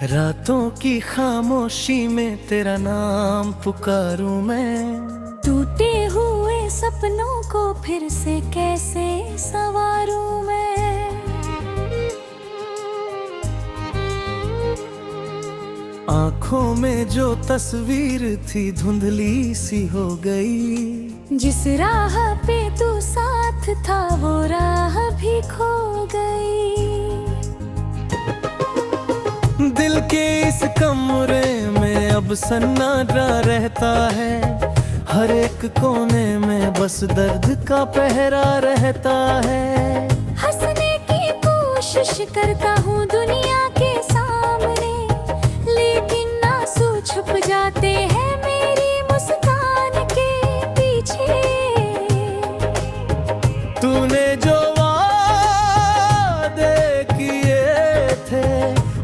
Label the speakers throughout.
Speaker 1: रातों की खामोशी में तेरा नाम पुकारूं मैं।
Speaker 2: टूटे हुए सपनों को फिर से कैसे संवारूं मैं।
Speaker 1: आंखों में जो तस्वीर थी धुंधली सी हो गई।
Speaker 2: जिस राह पे तू साथ था वो राह भी खो गई।
Speaker 1: दिल के इस कमरे में अब सन्नाटा रहता है। हर एक कोने में बस दर्द का पहरा रहता है।
Speaker 2: हंसने की कोशिश करता हूँ दुनिया के सामने, लेकिन आंसू छुप जाते हैं मेरी मुस्कान के पीछे।
Speaker 1: तूने जो वादे किए थे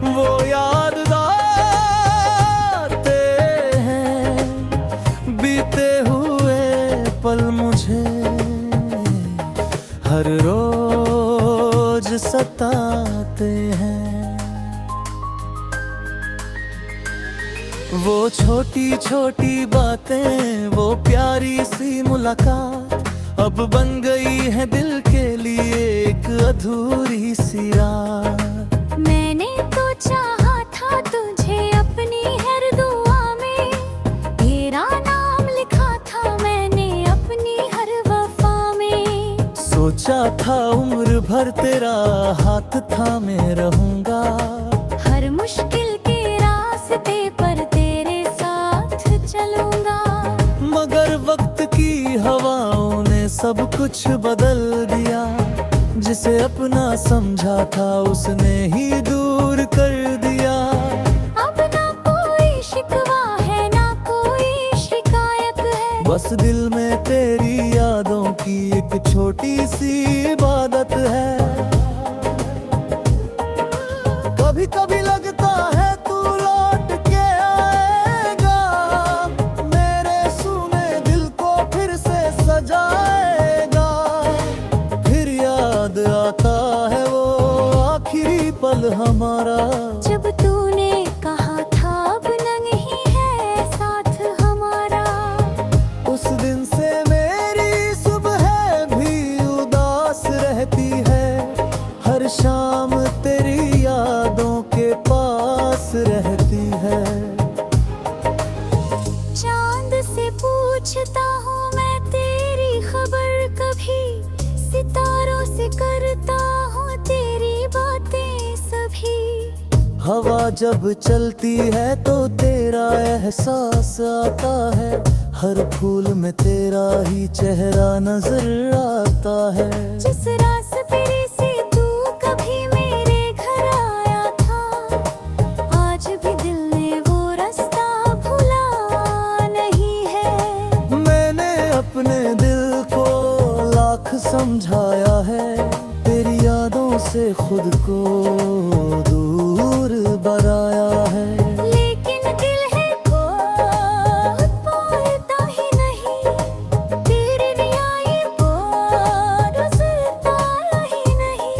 Speaker 1: वो याद आते हैं। बीते हुए पल मुझे हर रोज सताते हैं। वो छोटी छोटी बातें, वो प्यारी सी मुलाकात अब बन गई है दिल के लिए एक अधूरी सी रात।
Speaker 2: मैंने तो चाहा था तुझे अपनी हर दुआ में, तेरा नाम लिखा था मैंने अपनी हर वफा में।
Speaker 1: सोचा था उम्र भर तेरा हाथ थामे रहूंगा।
Speaker 2: हर मुश्किल के रास्ते पर तेरे साथ चलूंगा।
Speaker 1: मगर वक्त की हवाओं ने सब कुछ बदल दिया। जिसे अपना समझा था उसने ही दूर कर दिया।
Speaker 2: अब ना कोई शिकवा है ना कोई शिकायत है।
Speaker 1: बस दिल में तेरी यादों की एक छोटी सी इबादत है। कभी कभी लगता है तू लौट के आएगा, मेरे सूने दिल को फिर से सजाएगा। फिर याद आता है वो आखिरी पल हमारा,
Speaker 2: जब तूने कहा था अब नहीं है साथ हमारा।
Speaker 1: उस दिन से मेरी सुबह भी उदास रहती है। हर शाम तेरी यादों के पास रहती है।
Speaker 2: चांद से पूछता हूँ मैं तेरी खबर कभी, सितारों से करता हूँ तेरी बातें सभी।
Speaker 1: हवा जब चलती है तो तेरा एहसास आता है। हर फूल में तेरा ही चेहरा नजर आता है।
Speaker 2: जिस रास्ते से तू कभी मेरे घर आया था, आज भी दिल ने वो रास्ता भूला नहीं है।
Speaker 1: मैंने अपने दिल को लाख समझाया है। तेरी यादों से खुद को दूर बनाया है।
Speaker 2: लेकिन दिल है खुद बोलता ही नहीं, तेरी रियाई को गुजरता ही नहीं।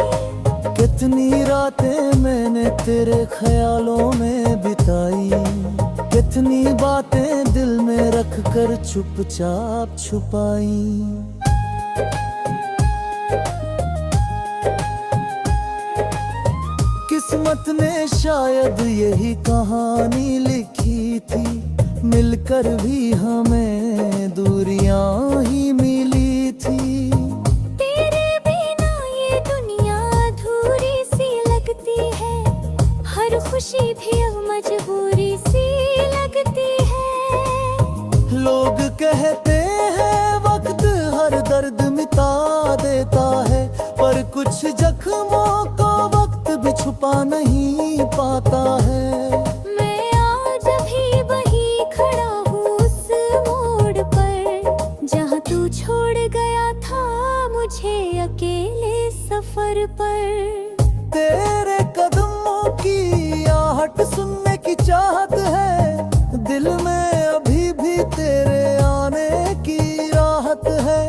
Speaker 1: कितनी रातें मैंने तेरे ख्यालों में बिताई। कितनी बातें दिल में रख कर चुपचाप छुपाई। किस्मत ने शायद यही कहानी लिखी थी। मिलकर भी हमें दूरियां ही मिली थी।
Speaker 2: तेरे बिना ये दुनिया अधूरी सी लगती है। हर खुशी भी अब मजबूरी सी लगती है।
Speaker 1: लोग कहते हैं वक्त हर दर्द मिटा देता है, पर कुछ जख्मों को वक्त भी छुपा नहीं पाता है।
Speaker 2: मैं आज भी वही खड़ा हूँ उस मोड़ पर, जहाँ तू छोड़ गया था मुझे अकेले सफर पर।
Speaker 1: तेरे कदमों की आहट सुनने की चाहत है। दिल में अभी भी तेरे आने की राहत है।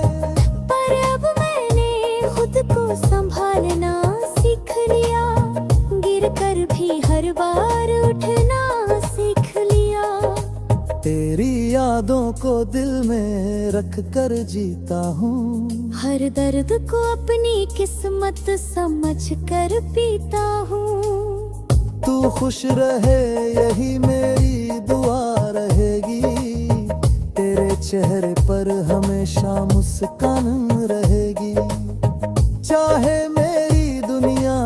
Speaker 2: पर अब मैंने खुद को संभालना सीख लिया। गिर कर भी हर बार उठ
Speaker 1: दिल में रख कर जीता हूँ।
Speaker 2: हर दर्द को अपनी किस्मत समझ कर पीता हूँ।
Speaker 1: तू खुश रहे यही मेरी दुआ रहेगी, तेरे चेहरे पर हमेशा मुस्कान रहेगी। चाहे मेरी दुनिया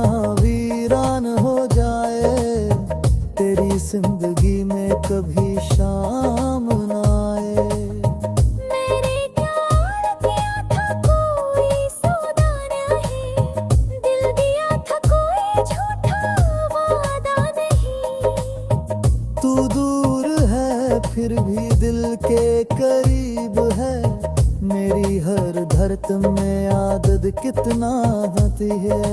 Speaker 1: वीरान हो जाए, तेरी जिंदगी में कभी शाम ना आए।
Speaker 2: मैंने प्यार किया था कोई सौदा नहीं, दिल दिया था कोई झूठा वादा नहीं।
Speaker 1: तू दूर है फिर भी दिल के करीब है, मेरी हर धड़कन में आदत कितना आती है।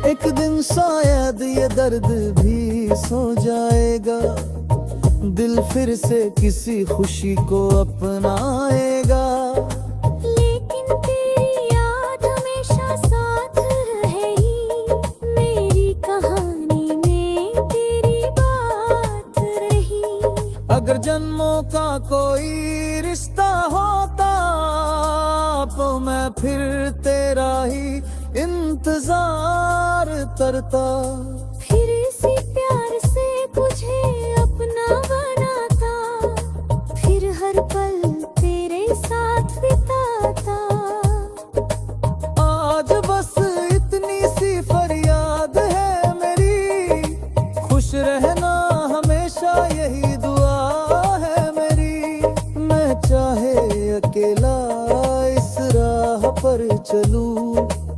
Speaker 1: एक दिन शायद ये दर्द भी सो जाएगा, दिल फिर से किसी खुशी को अपनाएगा।
Speaker 2: लेकिन तेरी याद हमेशा साथ रहेगी, मेरी कहानी में तेरी बात रही।
Speaker 1: अगर जन्मों का कोई रिश्ता होता तो मैं फिर तेरा ही इंतजार करता।
Speaker 2: फिर इसी प्यार से तुझे अपना बनाता, फिर हर पल तेरे साथ बिताता।
Speaker 1: आज बस इतनी सी फरियाद है मेरी, खुश रहना हमेशा यही दुआ है मेरी। मैं चाहे अकेला इस राह पर चलूं,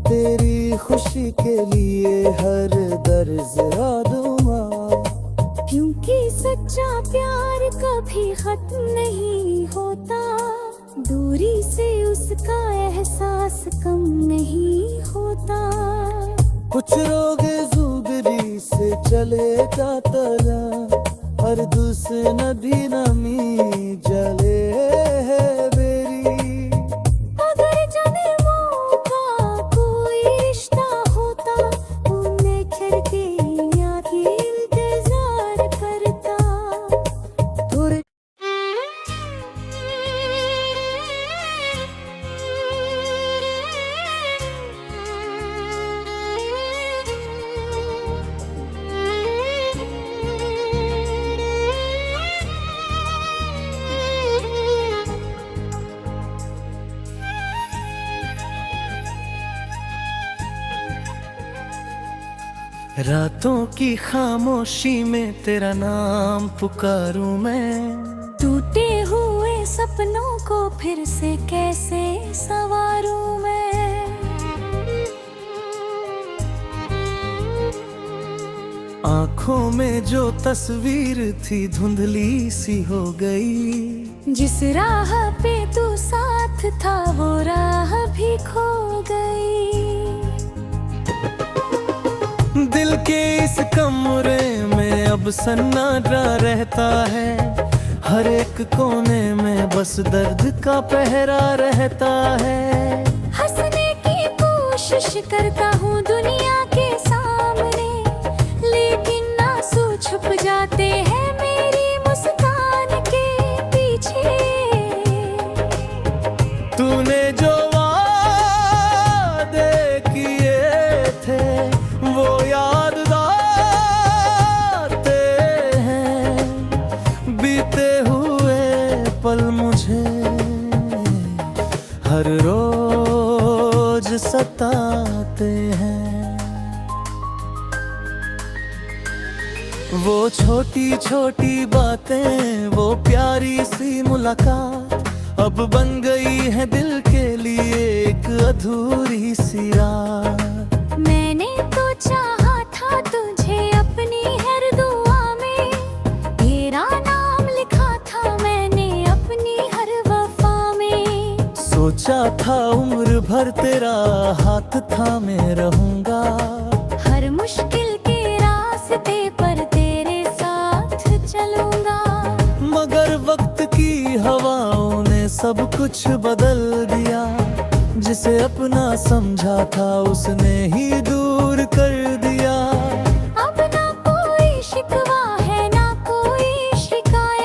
Speaker 1: तेरी खुशी के लिए हर दर्द दूंगा।
Speaker 2: क्योंकि सच्चा प्यार कभी खत्म नहीं होता, दूरी से उसका एहसास कम नहीं होता।
Speaker 1: कुछ रोग जुगरी से चले जाता जा, हर दूसरे नदी नमी जले है बेरी।
Speaker 2: अगर जन्मों का कोई रिश्ता होता, उन्हें खिड़की आके इंतजार करता।
Speaker 1: थोड़े रातों की खामोशी में तेरा नाम पुकारूं मैं।
Speaker 2: टूटे हुए सपनों को फिर से कैसे संवारूं मैं।
Speaker 1: आंखों में जो तस्वीर थी धुंधली सी हो गई,
Speaker 2: जिस राह पे तू साथ था वो राह भी खो गई।
Speaker 1: दिल के इस कमरे में अब सन्नाटा रहता है, हर एक कोने में बस दर्द का पहरा रहता है।
Speaker 2: हंसने की कोशिश करता हूँ दुनिया के सामने, लेकिन आंसू छुप जाते हैं मेरी मुस्कान के पीछे।
Speaker 1: तूने जो वादे किए थे वो याद आते हैं, बीते हुए पल मुझे हर रोज सताते हैं। वो छोटी छोटी बातें, वो प्यारी सी मुलाकात अब बन गई है दिल के लिए एक अधूरी सी रात।
Speaker 2: मैंने तो चाहा था तुझे अपनी हर दुआ में, तेरा नाम लिखा था मैंने अपनी हर वफा में।
Speaker 1: सोचा था उम्र भर तेरा हाथ थामे रहूंगा,
Speaker 2: हर मुश्किल के रास्ते पर तेरे साथ चलूंगा।
Speaker 1: मगर वक्त की हवाओं ने सब कुछ बदल दिया, जिसे अपना समझा था उसने ही दूर कर दिया।
Speaker 2: अब ना कोई शिकवा है ना कोई शिकायत,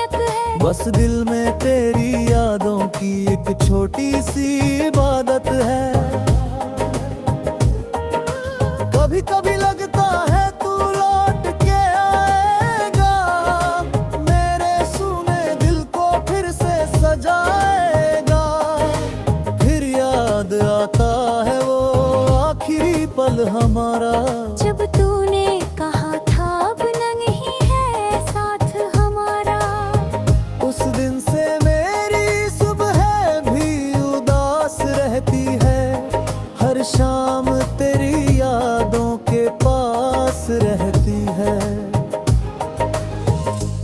Speaker 1: बस दिल में तेरी यादों की एक छोटी सी इबादत है। कभी कभी लगता है तू लौट के आएगा, मेरे सूने दिल को फिर से सजाएगा। फिर याद आता है वो आखिरी पल हमारा,
Speaker 2: जब तूने कहा था अब नहीं है साथ हमारा।
Speaker 1: उस दिन से मेरी सुबह भी उदास रहती है, हर शाम तेरी यादों के पास रहती है।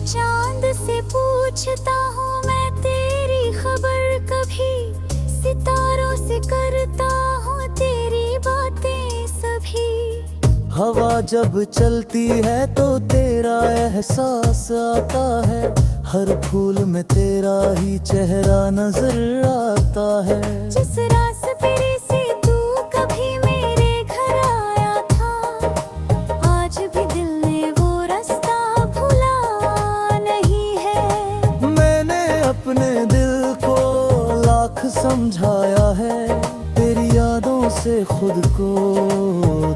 Speaker 2: चांद से पूछता हूँ मैं तेरी खबर कभी, सितारों से करता हूँ तेरी बातें सभी।
Speaker 1: हवा जब चलती है तो तेरा एहसास आता है, हर फूल में तेरा ही चेहरा नजर आता है।
Speaker 2: जिस रास्ते से तू कभी मेरे घर आया था, आज भी दिल ने वो रास्ता भूला नहीं है।
Speaker 1: मैंने अपने दिल को लाख समझाया है, तेरी यादों से खुद को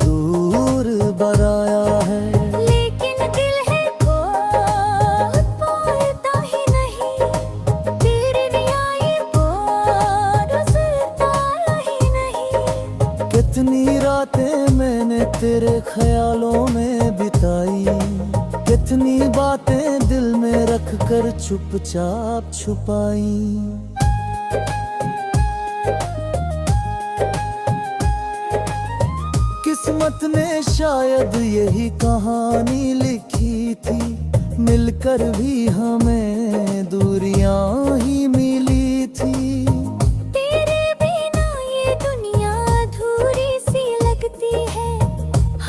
Speaker 1: दूर बनाया है।
Speaker 2: लेकिन दिल है खुद बोलता ही नहीं, तेरी रियाई पर उतरता ही नहीं।
Speaker 1: कितनी रातें मैंने तेरे ख्यालों में बिताई, कितनी बातें दिल में रख कर चुपचाप छुपाई। किस्मत ने शायद यही कहानी लिखी थी, मिलकर भी हमें दूरियां ही मिली थी।
Speaker 2: तेरे बिना ये दुनिया अधूरी सी लगती है,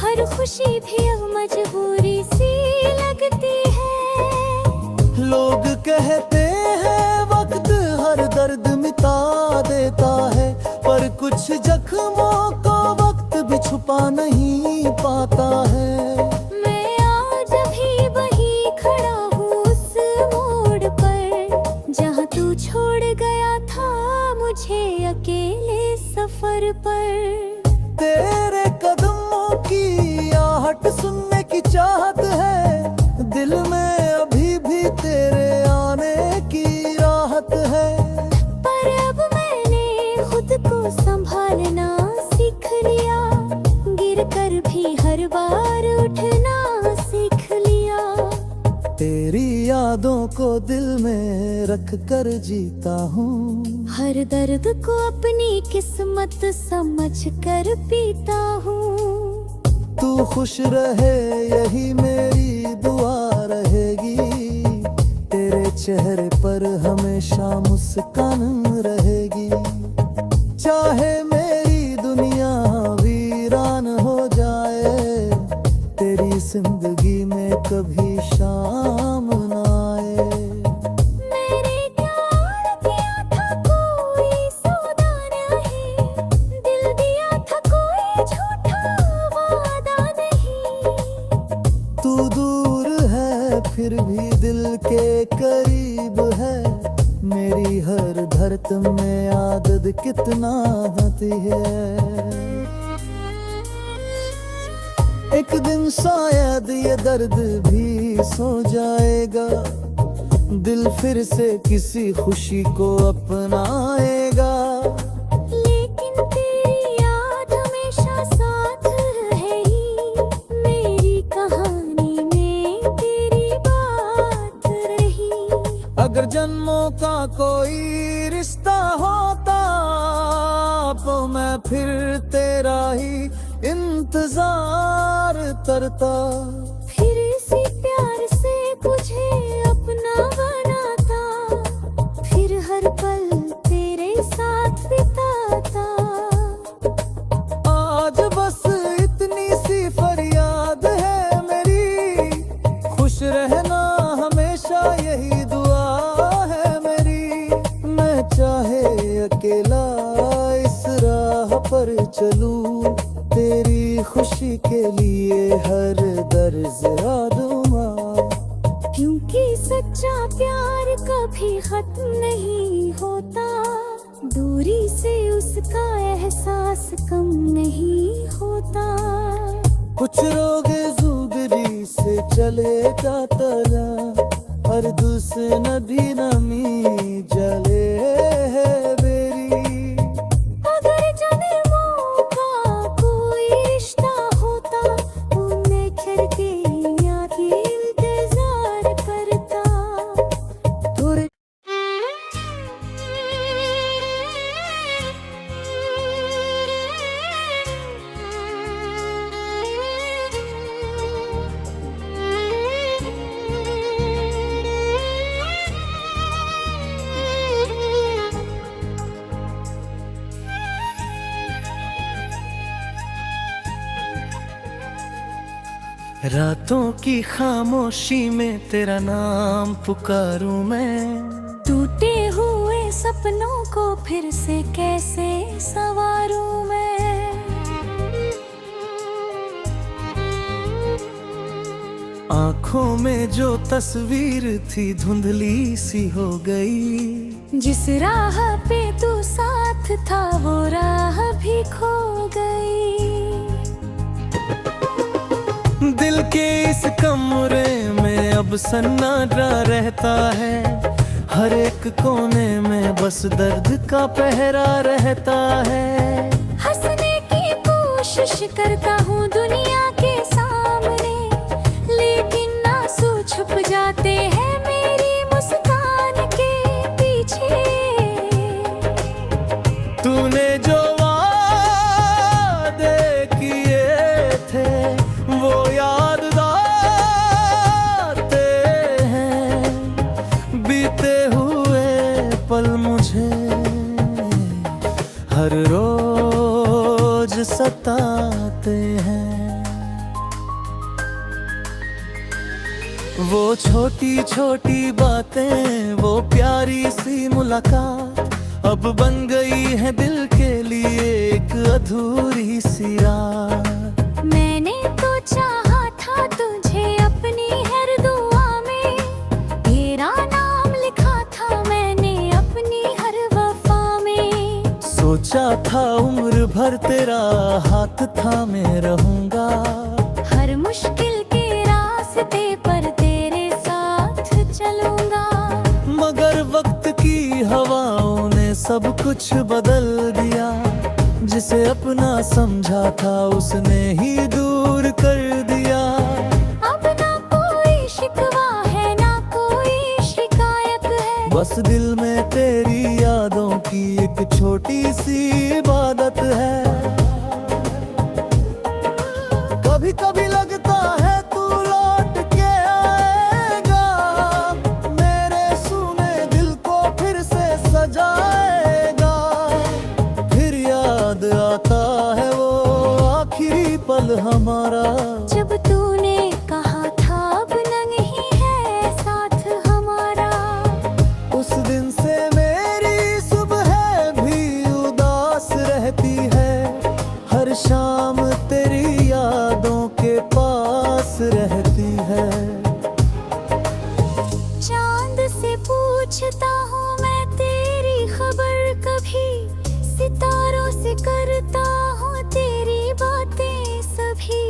Speaker 2: हर खुशी भी अब मजबूरी सी लगती है।
Speaker 1: लोग कहते हैं वक्त हर दर्द मिटा देता है, पर कुछ जख्मों को वक्त भी छुपा नहीं पाता है।
Speaker 2: मैं आज भी वही खड़ा हूँ उस मोड़ पर, जहाँ तू छोड़ गया था मुझे अकेले सफर पर।
Speaker 1: तेरे कदमों की आहट सुनने की चाहत है, दिल में अभी भी तेरे आने की राहत है।
Speaker 2: पर अब मैंने खुद को संभालना सीख लिया, गिर कर भी हर बार उठना सीख लिया।
Speaker 1: तेरी यादों को दिल में रख कर जीता हूँ,
Speaker 2: हर दर्द को अपनी किस्मत समझ कर पीता हूँ।
Speaker 1: तू खुश रहे यही मेरी दुआ रहेगी, तेरे चेहरे पर हमेशा मुस्कान रहेगी। चाहे मेरी दुनिया वीरान हो जाए, तेरी जिंदगी में कभी शाम ना आए।
Speaker 2: मैंने प्यार किया था कोई सौदा नहीं, दिल दिया था कोई झूठा वादा नहीं।
Speaker 1: तू दूर है फिर भी दिल के करीब है, मेरी हर धड़कन में आदत कितना आती है। एक दिन शायद ये दर्द भी सो जाएगा, दिल फिर से किसी खुशी को अपनाएगा।
Speaker 2: लेकिन तेरी याद हमेशा साथ रहेगी, मेरी कहानी में तेरी बात रही।
Speaker 1: अगर जन्मों का कोई रिश्ता होता तो मैं फिर तेरा ही इंतजार करता।
Speaker 2: फिर इसी प्यार से तुझे अपना बनाता, फिर हर पल तेरे साथ बिताता।
Speaker 1: आज बस इतनी सी फरियाद है मेरी, खुश रहना हमेशा यही दुआ है मेरी। मैं चाहे अकेला इस राह पर चलूं, तेरी खुशी के लिए हर दर्ज दूंगा।
Speaker 2: क्योंकि सच्चा प्यार कभी खत्म नहीं होता, दूरी से उसका एहसास कम नहीं होता।
Speaker 1: कुछ लोग जुगरी से चलेगा तला, हर दूसरे नदी नमी जले है बेरी।
Speaker 2: अगर जन्मों का कोई रिश्ता होता, उन्हें खिड़की की इंतजार करता।
Speaker 1: थोड़े रातों की खामोशी में तेरा नाम पुकारूं मैं।
Speaker 2: टूटे हुए सपनों को फिर से कैसे संवारूं मैं।
Speaker 1: आंखों में जो तस्वीर थी धुंधली सी हो गई,
Speaker 2: जिस राह पे तू साथ था वो राह भी खो गई।
Speaker 1: दिल के इस कमरे में अब सन्नाटा रहता है, हर एक कोने में बस दर्द का पहरा रहता है।
Speaker 2: हंसने की कोशिश करता हूँ दुनिया के सामने, लेकिन आंसू छुप जाते हैं मेरी मुस्कान के पीछे।
Speaker 1: तूने जो वादे किए थे वो याद आते हैं, बीते हुए पल मुझे हर रोज सताते हैं। वो छोटी छोटी बातें, वो प्यारी सी मुलाकात अब बन गई है दिल के लिए एक अधूरी सी रात।
Speaker 2: मैंने तो चाहा था तुझे अपनी हर दुआ में, तेरा नाम लिखा था मैंने अपनी हर वफा में।
Speaker 1: सोचा था उम्र भर तेरा हाथ थामे रहूंगा,
Speaker 2: हर मुश्किल के रास्ते पर तेरे साथ चलूंगा।
Speaker 1: मगर वक्त की हवाओं ने सब कुछ बदल दिया, जिसे अपना समझा था उसने ही दूर कर दिया।
Speaker 2: अब ना कोई शिकवा है ना कोई शिकायत है,
Speaker 1: बस दिल में तेरी यादों की एक छोटी सी इबादत है। कभी कभी लगता है तू लौट के आएगा, मेरे सूने दिल को फिर से सजाएगा। फिर याद आता है वो आखिरी पल हमारा,
Speaker 2: जब तूने कहा था अब नहीं है साथ हमारा।
Speaker 1: उस दिन से मेरी सुबह भी उदास रहती है, हर शाम तेरी यादों के पास रहती है।
Speaker 2: चांद से पूछता हूँ मैं तेरी खबर कभी, सितारों से करता हूँ तेरी बातें सभी।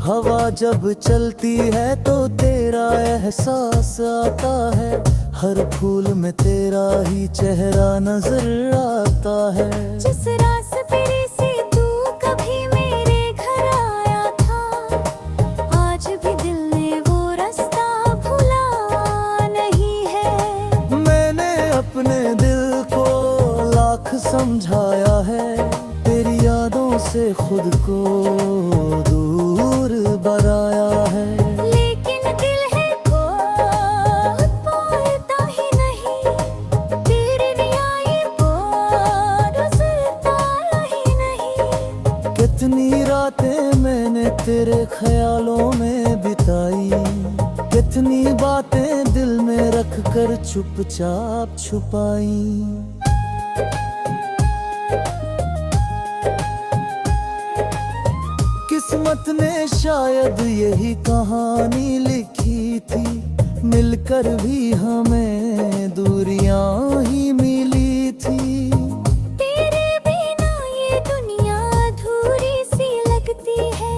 Speaker 1: हवा जब चलती है तो तेरा एहसास आता है, हर फूल में तेरा ही चेहरा नजर आता है।
Speaker 2: जिस रास्ते से तू कभी मेरे घर आया था, आज भी दिल ने वो रास्ता भूला नहीं है।
Speaker 1: मैंने अपने दिल को लाख समझाया है, तेरी यादों से खुद को दूर बनाया है।
Speaker 2: लेकिन दिल है खुद पाता ही नहीं, तेरी रियाई को गुजरता ही नहीं।
Speaker 1: कितनी रातें मैंने तेरे ख्यालों में बिताई, कितनी बातें दिल में रख कर चुपचाप छुपाई। किस्मत ने शायद यही कहानी लिखी थी, मिलकर भी हमें दूरियां ही मिली थी।
Speaker 2: तेरे बिना ये दुनिया अधूरी सी लगती है,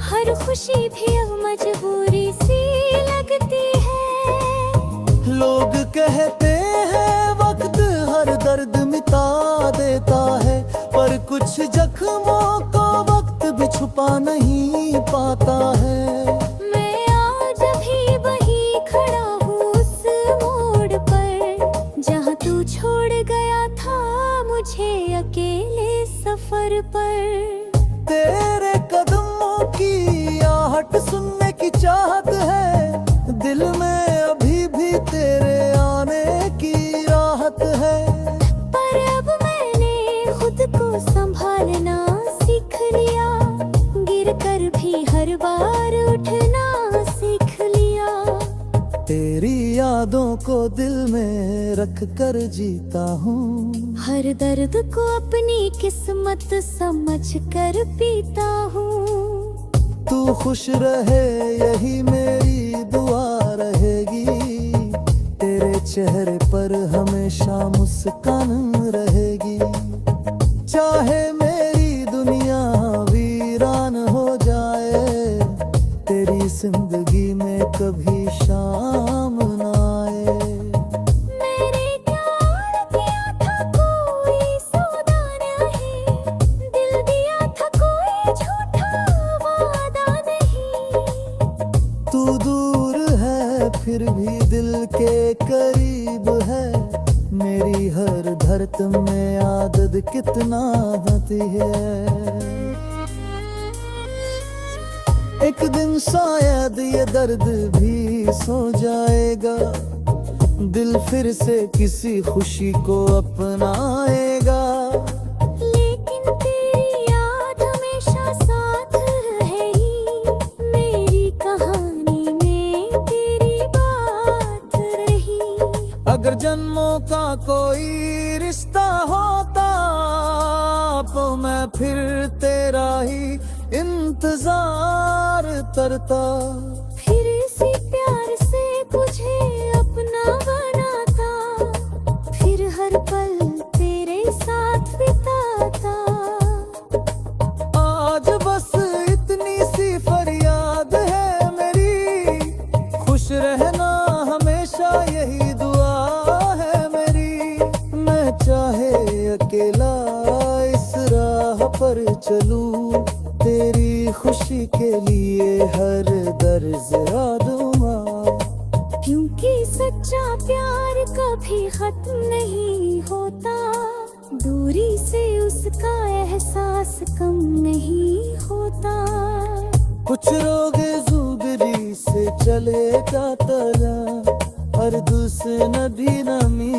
Speaker 2: हर खुशी भी अब मजबूरी सी लगती है।
Speaker 1: लोग कहते हैं वक्त हर दर्द मिटा देता है, पर कुछ जख्मों को वक्त भी छुपा नहीं पाता है।
Speaker 2: मैं आज भी वही खड़ा हूँ उस मोड़ पर, जहाँ तू छोड़ गया था मुझे अकेले सफर पर।
Speaker 1: तेरे कदमों की आहट सुनने की चाहत है, दिल में अभी भी तेरे आने की राहत है।
Speaker 2: पर अब मैंने खुद को संभालना सीख लिया, गिर कर भी हर बार उठना सीख लिया।
Speaker 1: तेरी यादों को दिल में रख कर जीता हूँ,
Speaker 2: हर दर्द को अपनी किस्मत समझ कर पीता हूँ।
Speaker 1: तू खुश रहे यही मेरी दुआ रहेगी, तेरे चेहरे पर हमेशा मुस्कान रहेगी। चाहे मेरी दुनिया वीरान हो जाए, तेरी जिंदगी में कभी शाम ना आए।
Speaker 2: मैंने प्यार किया था कोई सौदा नहीं, दिल दिया था कोई झूठा वादा नहीं।
Speaker 1: तू दूर है फिर भी दिल के करीब है, मेरी हर धड़कन में आदत कितना आती है। एक दिन शायद ये दर्द भी सो जाएगा, दिल फिर से किसी खुशी को अपनाएगा।
Speaker 2: लेकिन तेरी याद हमेशा साथ रहेगी, मेरी कहानी में तेरी बात रही।
Speaker 1: अगर जन्मों का कोई रिश्ता होता तो मैं फिर तेरा ही इंतजार करता।
Speaker 2: फिर इसी प्यार से तुझे अपना बनाता, फिर हर पल तेरे साथ बिताता।
Speaker 1: आज बस इतनी सी फरियाद है मेरी, खुश रहना हमेशा यही दुआ है मेरी। मैं चाहे अकेला इस राह पर चलूं, तेरी खुशी के लिए हर दर्जा दूंगा।
Speaker 2: क्योंकि सच्चा प्यार कभी खत्म नहीं होता, दूरी से उसका एहसास कम नहीं होता।
Speaker 1: कुछ रोग जुगरी से चले जाता जा, हर दूसरी नदी नमी